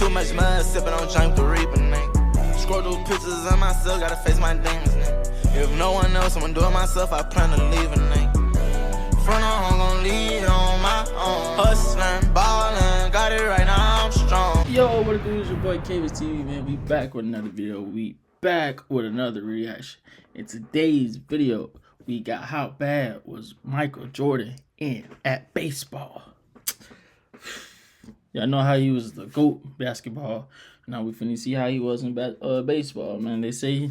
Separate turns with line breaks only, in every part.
Too much mud, sipping on drink the reaper, nigga. Scroll through pictures of myself, gotta face my demons, nigga. If no one else, I'ma do it myself, I plan to leave a nigga. Front on, I'm gon' lead on my own. Hustlin', ballin', got it right now, I'm strong.
Yo, what it do? It's your boy Kavis TV, man. We back with another video. We back with another reaction. In today's video, we got how bad was Michael Jordan at baseball. Y'all know how he was the GOAT basketball. Now we finna see how he was in baseball, man. They say,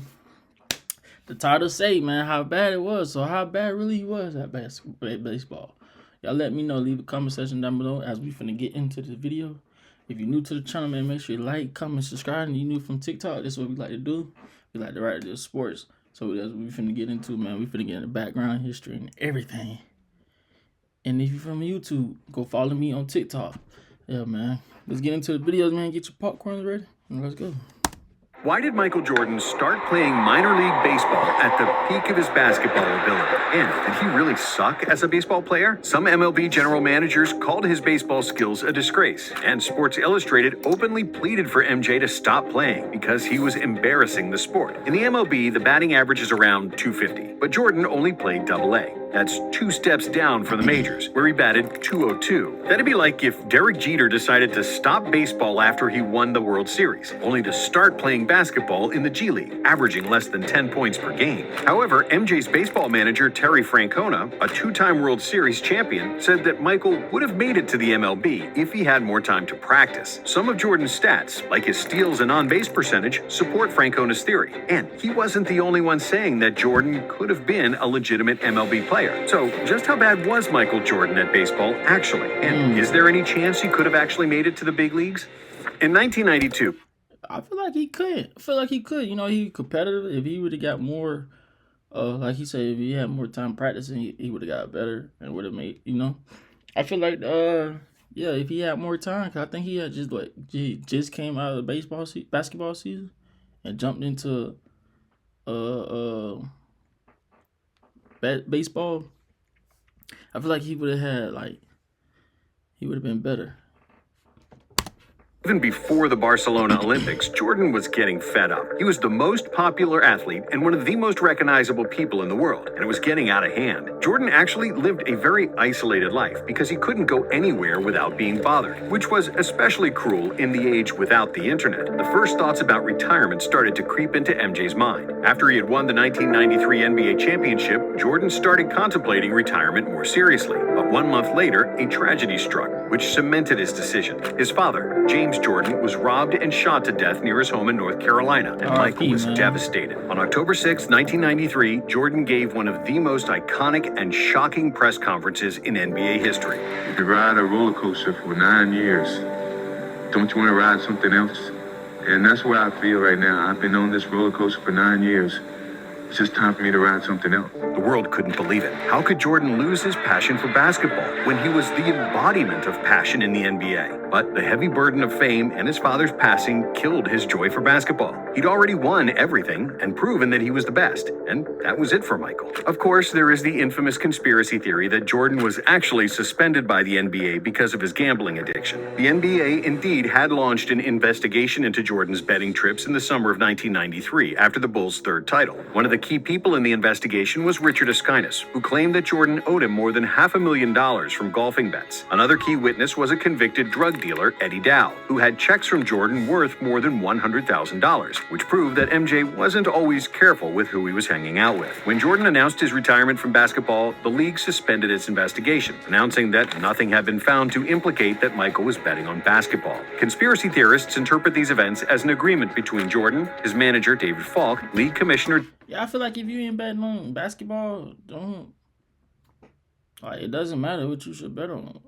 the title say, man, how bad it was. So how bad really he was at baseball. Y'all let me know. Leave a comment section down below as we finna get into the video. If you're new to the channel, man, make sure you like, comment, subscribe. And you're new from TikTok, this is what we like to do. We like to write the sports. So that's what we finna get into, man. We finna get into background history and everything. And if you're from YouTube, go follow me on TikTok. Yeah, man. Let's get into the videos, man. Get your popcorns ready, and let's go.
Why did Michael Jordan start playing minor league baseball at the peak of his basketball ability? And did he really suck as a baseball player? Some MLB general managers called his baseball skills a disgrace, and Sports Illustrated openly pleaded for MJ to stop playing because he was embarrassing the sport. In the MLB, the batting average is around .250, but Jordan only played Double-A. That's 2 steps down from the majors, where he batted .202. That'd be like if Derek Jeter decided to stop baseball after he won the World Series, only to start playing basketball in the G League, averaging less than 10 points per game. However, MJ's baseball manager, Terry Francona, a 2-time World Series champion, said that Michael would have made it to the MLB if he had more time to practice. Some of Jordan's stats, like his steals and on-base percentage, support Francona's theory. And he wasn't the only one saying that Jordan could have been a legitimate MLB player. So, just how bad was Michael Jordan at baseball, actually? And is there any chance he could have actually made it to the big leagues? In 1992...
I feel like he could. You know, he competitive. If he would have got more, like he said, if he had more time practicing, he would have got better and would have made, you know. I feel like, yeah, if he had more time, cause I think he had just came out of the basketball season and jumped into baseball. I feel like he would have had, he would have been better.
Even before the Barcelona Olympics, Jordan was getting fed up. He was the most popular athlete and one of the most recognizable people in the world, and it was getting out of hand. Jordan actually lived a very isolated life because he couldn't go anywhere without being bothered, which was especially cruel in the age without the internet. The first thoughts about retirement started to creep into MJ's mind. After he had won the 1993 NBA championship, Jordan started contemplating retirement more seriously. But 1 month later, a tragedy struck, which cemented his decision. His father, James Jordan, was robbed and shot to death near his home in North Carolina, and Michael was devastated. On October 6, 1993, Jordan gave one of the most iconic and shocking press conferences in NBA history.
You could ride a roller coaster for 9 years. Don't you want to ride something else? And that's where I feel right now. I've been on this roller coaster for 9 years. It's just time for me to ride something else.
The world couldn't believe it. How could Jordan lose his passion for basketball when he was the embodiment of passion in the NBA? But the heavy burden of fame and his father's passing killed his joy for basketball. He'd already won everything and proven that he was the best, and that was it for Michael. Of course, there is the infamous conspiracy theory that Jordan was actually suspended by the NBA because of his gambling addiction. The NBA indeed had launched an investigation into Jordan's betting trips in the summer of 1993 after the Bulls' 3rd title. One of the key people in the investigation was Richard Askinas, who claimed that Jordan owed him more than $500,000 from golfing bets. Another key witness was a convicted drug dealer, Eddie Dow, who had checks from Jordan worth more than $100,000, which proved that MJ wasn't always careful with who he was hanging out with. When Jordan announced his retirement from basketball, the league suspended its investigation, announcing that nothing had been found to implicate that Michael was betting on basketball. Conspiracy theorists interpret these events as an agreement between Jordan, his manager David Falk, league commissioner.
Yeah, I feel like if you ain't betting on basketball, don't. It doesn't matter what you should bet on.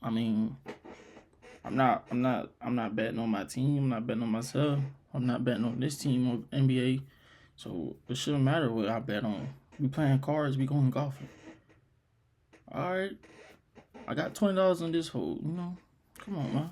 I mean, I'm not betting on my team. I'm not betting on myself. I'm not betting on this team or NBA. So it shouldn't matter what I bet on. We playing cards. We going golfing. All right. I got $20 on this hole. You know, come on, man.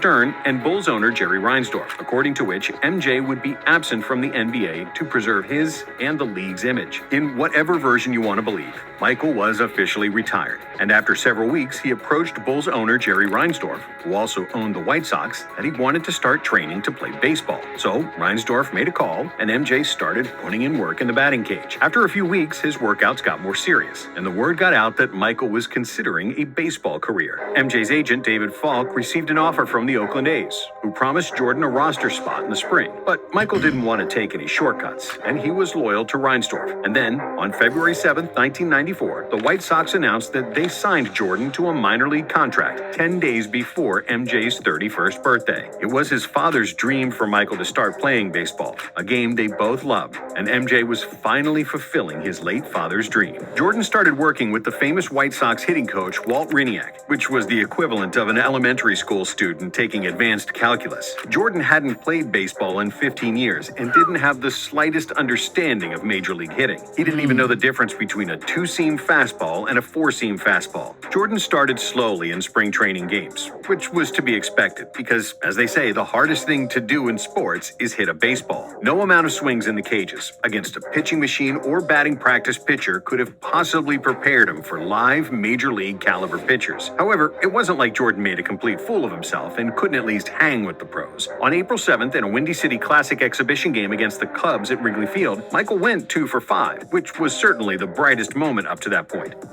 Stern and Bulls owner Jerry Reinsdorf, according to which MJ would be absent from the NBA to preserve his and the league's image. In whatever version you want to believe, Michael was officially retired, and after several weeks, he approached Bulls owner Jerry Reinsdorf, who also owned the White Sox, that he wanted to start training to play baseball. So Reinsdorf made a call, and MJ started putting in work in the batting cage. After a few weeks, his workouts got more serious, and the word got out that Michael was considering a baseball career. MJ's agent, David Falk, received an offer from the Oakland A's, who promised Jordan a roster spot in the spring. But Michael didn't want to take any shortcuts, and he was loyal to Reinsdorf. And then, on February 7, 1994, the White Sox announced that they signed Jordan to a minor league contract 10 days before MJ's 31st birthday. It was his father's dream for Michael to start playing baseball, a game they both loved, and MJ was finally fulfilling his late father's dream. Jordan started working with the famous White Sox hitting coach Walt Hriniak, which was the equivalent of an elementary school student taking advanced calculus. Jordan hadn't played baseball in 15 years and didn't have the slightest understanding of major league hitting. He didn't even know the difference between a two-seam fastball and a four-seam fastball. Jordan started slowly in spring training games, which was to be expected because, as they say, the hardest thing to do in sports is hit a baseball. No amount of swings in the cages against a pitching machine or batting practice pitcher could have possibly prepared him for live major league caliber pitchers. However, it wasn't like Jordan made a complete fool of himself and couldn't at least hang with the pros. On April 7th, in a Windy City Classic exhibition game against the Cubs at Wrigley Field, Michael went 2 for 5, which was certainly the brightest moment up to that point.
There's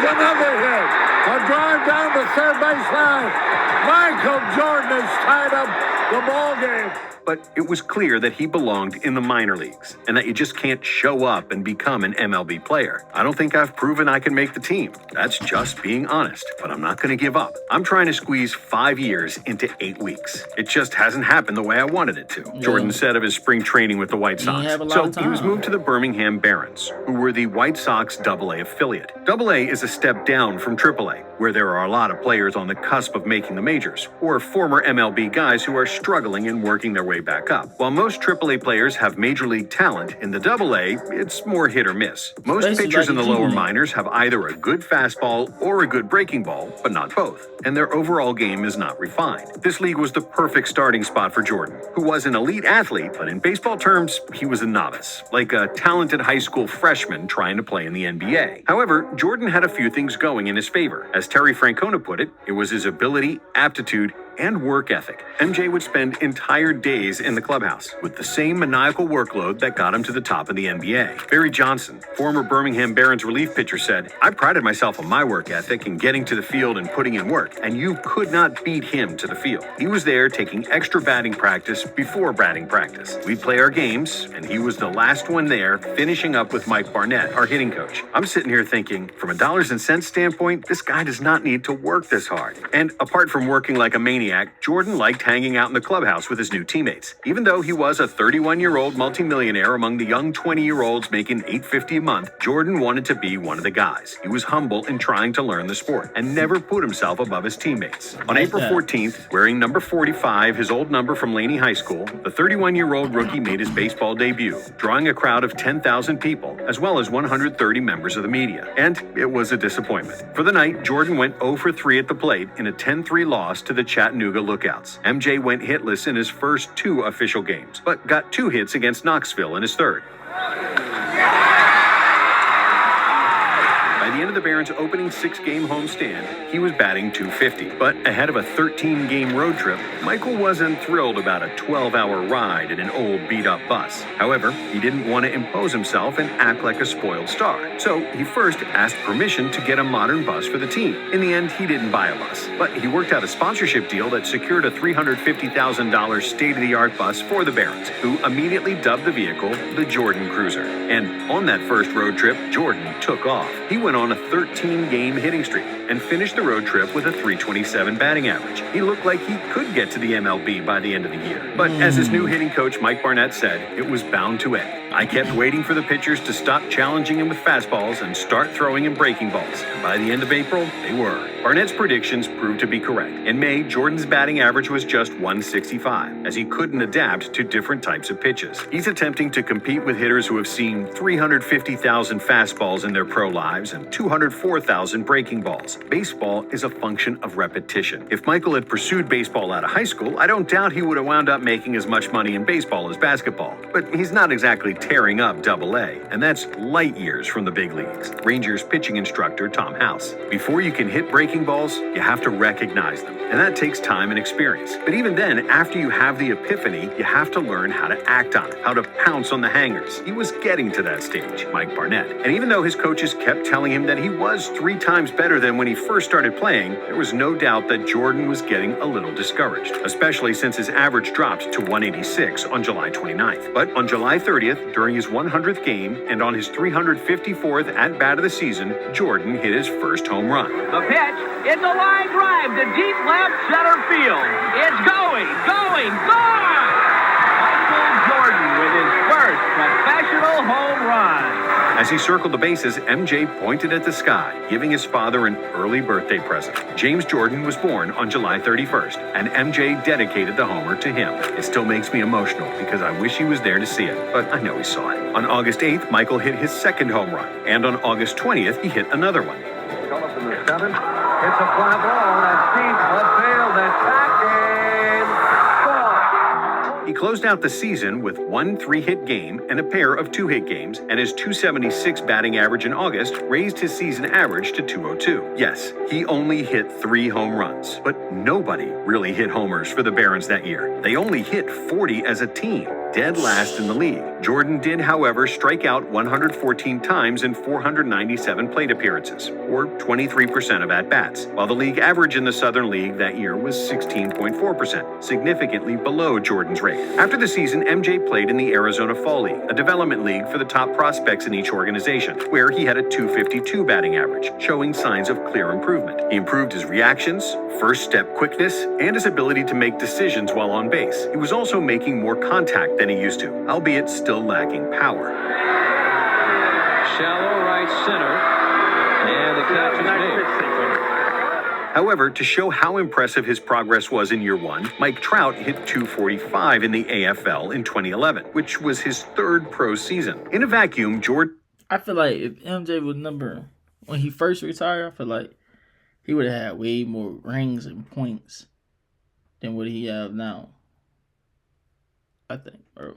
another hit. A drive down the third baseline. Michael Jordan has tied up the ball game.
But it was clear that he belonged in the minor leagues and that you just can't show up and become an MLB player. I don't think I've proven I can make the team. That's just being honest, but I'm not going to give up. I'm trying to squeeze 5 years into 8 weeks. It just hasn't happened the way I wanted it to, Jordan said of his spring training with the White Sox. So he was moved to the Birmingham Barons, who were the White Sox AA affiliate. AA is a step down from AAA, where there are a lot of players on the cusp of making the majors, or former MLB guys who are struggling and working their way back up. While most AAA players have major league talent, in the AA, it's more hit or miss. Most pitchers in the lower minors have either a good fastball or a good breaking ball, but not both, and their overall game is not refined. This league was the perfect starting spot for Jordan, who was an elite athlete, but in baseball terms, he was a novice, like a talented high school freshman trying to play in the NBA. However, Jordan had a few things going in his favor. As Terry Francona put it was his ability, aptitude, and work ethic. MJ would spend entire days in the clubhouse with the same maniacal workload that got him to the top of the NBA. Barry Johnson, former Birmingham Barons relief pitcher, said, "I prided myself on my work ethic and getting to the field and putting in work, and you could not beat him to the field. He was there taking extra batting practice before batting practice. We'd play our games, and he was the last one there, finishing up with Mike Barnett, our hitting coach." I'm sitting here thinking, from a dollars and cents standpoint, this guy does not need to work this hard. And apart from working like a maniac, Jordan liked hanging out in the clubhouse with his new teammates. Even though he was a 31-year-old multimillionaire among the young 20-year-olds making $850 a month, Jordan wanted to be one of the guys. He was humble in trying to learn the sport and never put himself above his teammates. On April 14th, wearing number 45, his old number from Laney High School, the 31-year-old rookie made his baseball debut, drawing a crowd of 10,000 people, as well as 130 members of the media. And it was a disappointment. For the night, Jordan went 0 for 3 at the plate in a 10-3 loss to the Chattanooga Lookouts. MJ went hitless in his first 2 official games, but got 2 hits against Knoxville in his third. By the end of the Barons' opening 6-game homestand, he was batting .250. But ahead of a 13-game road trip, Michael wasn't thrilled about a 12-hour ride in an old beat-up bus. However, he didn't want to impose himself and act like a spoiled star. So he first asked permission to get a modern bus for the team. In the end, he didn't buy a bus, but he worked out a sponsorship deal that secured a $350,000 state-of-the-art bus for the Barons, who immediately dubbed the vehicle the Jordan Cruiser. And on that first road trip, Jordan took off. He went on a 13-game hitting streak and finished the road trip with a .327 batting average. He looked like he could get to the MLB by the end of the year. But as his new hitting coach Mike Barnett said, it was bound to end. I kept waiting for the pitchers to stop challenging him with fastballs and start throwing him breaking balls. And by the end of April, they were. Barnett's predictions proved to be correct. In May, Jordan's batting average was just 165, as he couldn't adapt to different types of pitches. He's attempting to compete with hitters who have seen 350,000 fastballs in their pro lives and 204,000 breaking balls. Baseball is a function of repetition. If Michael had pursued baseball out of high school, I don't doubt he would have wound up making as much money in baseball as basketball. But he's not exactly tearing up Double-A, and that's light years from the big leagues. Rangers pitching instructor Tom House. Before you can hit breaking balls, you have to recognize them, and that takes time and experience. But even then, after you have the epiphany, you have to learn how to act on it, how to pounce on the hangers. He was getting to that stage, Mike Barnett. And even though his coaches kept telling him that he was 3 times better than when he first started playing, there was no doubt that Jordan was getting a little discouraged, especially since his average dropped to 186 on July 29th. But on July 30th, during his 100th game and on his 354th at-bat of the season, Jordan hit his first home run.
The pitch, it's a line drive to deep left center field. It's going! Michael Jordan with his first professional home run.
As he circled the bases, MJ pointed at the sky, giving his father an early birthday present. James Jordan was born on July 31st, and MJ dedicated the homer to him. It still makes me emotional because I wish he was there to see it, but I know he saw it. On August 8th, Michael hit his second home run, and on August 20th, he hit another one.
Phillips in the 7th. It's a fly ball. That's deep. Left field. That's back in.
He closed out the season with 1 3-hit game and a pair of 2-hit games, and his .276 batting average in August raised his season average to .202. Yes, he only hit 3 home runs, but nobody really hit homers for the Barons that year. They only hit 40 as a team, dead last in the league. Jordan did, however, strike out 114 times in 497 plate appearances, or 23% of at-bats, while the league average in the Southern League that year was 16.4%, significantly below Jordan's rate. After the season, MJ played in the Arizona Fall League, a development league for the top prospects in each organization, where he had a .252 batting average, showing signs of clear improvement. He improved his reactions, first-step quickness, and his ability to make decisions while on base. He was also making more contact than he used to, albeit still lacking power.
Shallow right center, and the catch is made.
However, to show how impressive his progress was in year 1, Mike Trout hit .245 in the AFL in 2011, which was his 3rd pro season. In a vacuum, Jordan...
I feel like if MJ was when he first retired, I feel like he would have had way more rings and points than what he have now. I think, bro.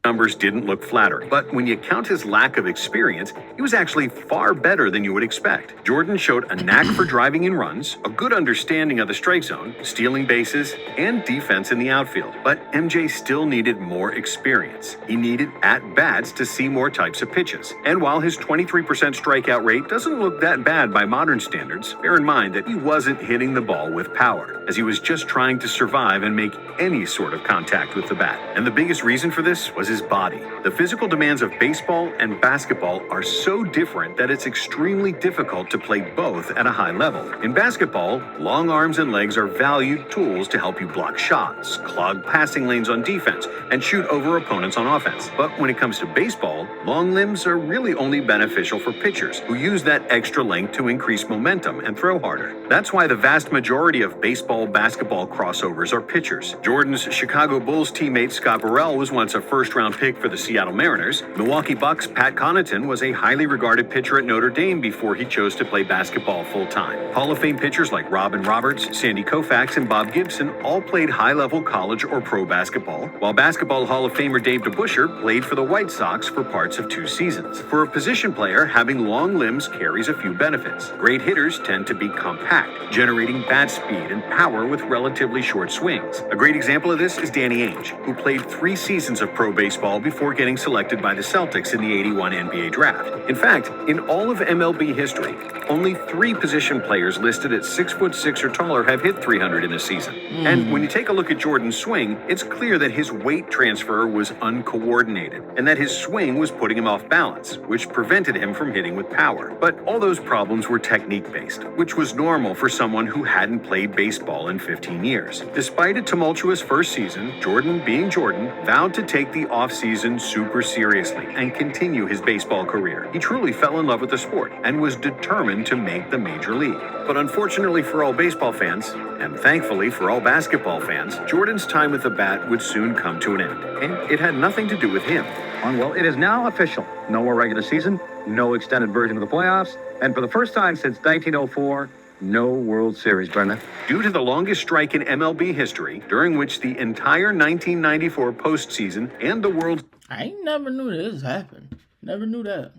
Numbers didn't look flattering, but when you count his lack of experience, he was actually far better than you would expect. Jordan showed a knack for driving in runs, a good understanding of the strike zone, stealing bases, and defense in the outfield. But MJ still needed more experience. He needed at-bats to see more types of pitches. And while his 23% strikeout rate doesn't look that bad by modern standards, bear in mind that he wasn't hitting the ball with power, as he was just trying to survive and make any sort of contact with the bat. And the biggest reason for this was his body. The physical demands of baseball and basketball are so different that it's extremely difficult to play both at a high level. In basketball, long arms and legs are valued tools to help you block shots, clog passing lanes on defense, and shoot over opponents on offense. But when it comes to baseball, long limbs are really only beneficial for pitchers who use that extra length to increase momentum and throw harder. That's why the vast majority of baseball-basketball crossovers are pitchers. Jordan's Chicago Bulls teammate Scott Burrell was once a first-round pick for the Seattle Mariners. Milwaukee Bucks' Pat Connaughton was a highly regarded pitcher at Notre Dame before he chose to play basketball full-time. Hall of Fame pitchers like Robin Roberts, Sandy Koufax, and Bob Gibson all played high-level college or pro basketball, while Basketball Hall of Famer Dave DeBusschere played for the White Sox for parts of 2 seasons. For a position player, having long limbs carries a few benefits. Great hitters tend to be compact, generating bat speed and power with relatively short swings. A great example of this is Danny Ainge, who played 3 seasons of pro baseball before getting selected by the Celtics in the '81 NBA draft. In fact, in all of MLB history, only 3 position players listed at 6'6" or taller have hit 300 in a season. And when you take a look at Jordan's swing, it's clear that his weight transfer was uncoordinated and that his swing was putting him off balance, which prevented him from hitting with power. But all those problems were technique-based, which was normal for someone who hadn't played baseball in 15 years. Despite a tumultuous first season, Jordan, being Jordan, vowed to take the offseason super seriously and continue his baseball career. He truly fell in love with the sport and was determined to make the major league. But unfortunately for all baseball fans, and thankfully for all basketball fans, Jordan's time with the bat would soon come to an end. And it had nothing to do with him.
Well, it is now official. No more regular season, no extended version of the playoffs, and for the first time since 1904, no World Series, Brendan.
Due to the longest strike in MLB history, during which the entire 1994 postseason and the World
I never knew this happened. Never knew that.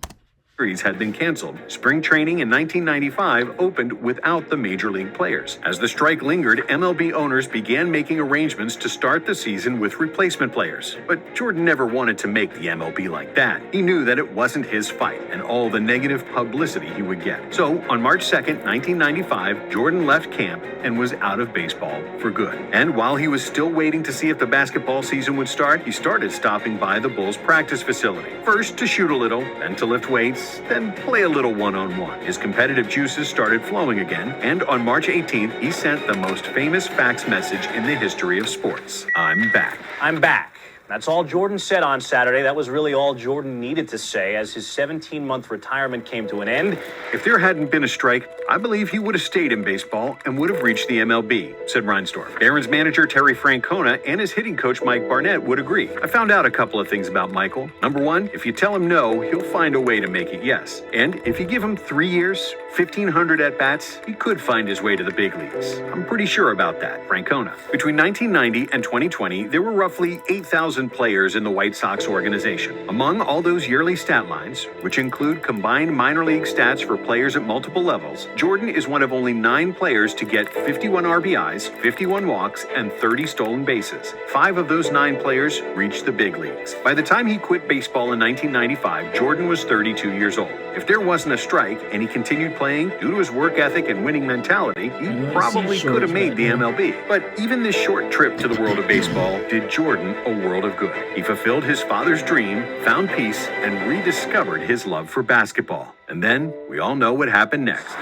Series had been canceled, spring training in 1995 opened without the major league players. As the strike lingered, MLB owners began making arrangements to start the season with replacement players. But Jordan never wanted to make the MLB like that. He knew that it wasn't his fight and all the negative publicity he would get. So, on March 2nd, 1995, Jordan left camp and was out of baseball for good. And while he was still waiting to see if the basketball season would start, he started stopping by the Bulls practice facility. First to shoot a little, then to lift weights, then play a little one-on-one. His competitive juices started flowing again, and on March 18th, he sent the most famous fax message in the history of sports. I'm back.
I'm back. That's all Jordan said on Saturday. That was really all Jordan needed to say as his 17-month retirement came to an end.
If there hadn't been a strike, I believe he would have stayed in baseball and would have reached the MLB, said Reinsdorf. Barron's manager Terry Francona and his hitting coach Mike Barnett would agree. I found out a couple of things about Michael. Number one, if you tell him no, he'll find a way to make it yes. And if you give him 3 years, 1,500 at-bats, he could find his way to the big leagues. I'm pretty sure about that, Francona. Between 1990 and 2020, there were roughly 8,000 players in the White Sox organization. Among all those yearly stat lines, which include combined minor league stats for players at multiple levels, Jordan is one of only 9 players to get 51 RBIs, 51 walks, and 30 stolen bases. 5 of those 9 players reached the big leagues. By the time he quit baseball in 1995, Jordan was 32 years old. If there wasn't a strike and he continued playing, due to his work ethic and winning mentality, he probably could have made the MLB. But even this short trip to the world of baseball did Jordan a world of good. He fulfilled his father's dream, found peace, and rediscovered his love for basketball. And then we all know what happened next.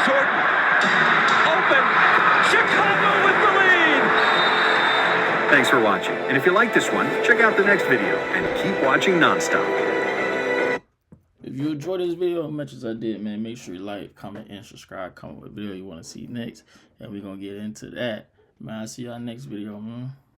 Jordan, open. Chicago with the lead.
Thanks for watching. And if you like this one, check out the next video and keep watching nonstop.
If you enjoyed this video as much as I did, man, make sure you like, comment, and subscribe. Comment what video you want to see next. And we're going to get into that. Man, I'll see y'all next video, man.